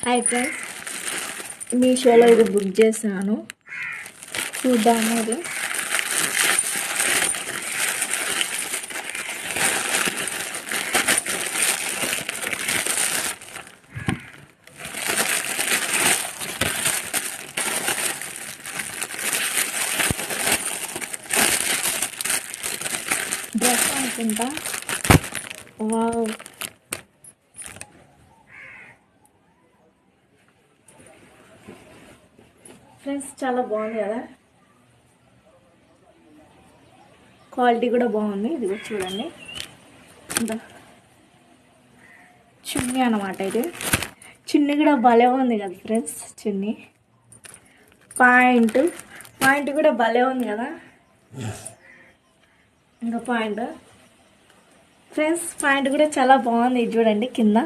Hi friends, మీషోలో ఇది book చేశాను. చూద్దాము ఇది. డ్రెస్ అనుకుంటా. వావ్, ఫ్రెండ్స్ చాలా బాగుంది కదా, క్వాలిటీ కూడా బాగుంది. ఇది కూడా చూడండి, చున్నీ అన్నమాట. ఇది చున్నీ కూడా భలే ఉంది కదా ఫ్రెండ్స్. చున్నీ పాయింట్ కూడా భలే ఉంది కదా. ఇంకా పాయింట్ ఫ్రెండ్స్, పాయింట్ కూడా చాలా బాగుంది. ఇది చూడండి కింద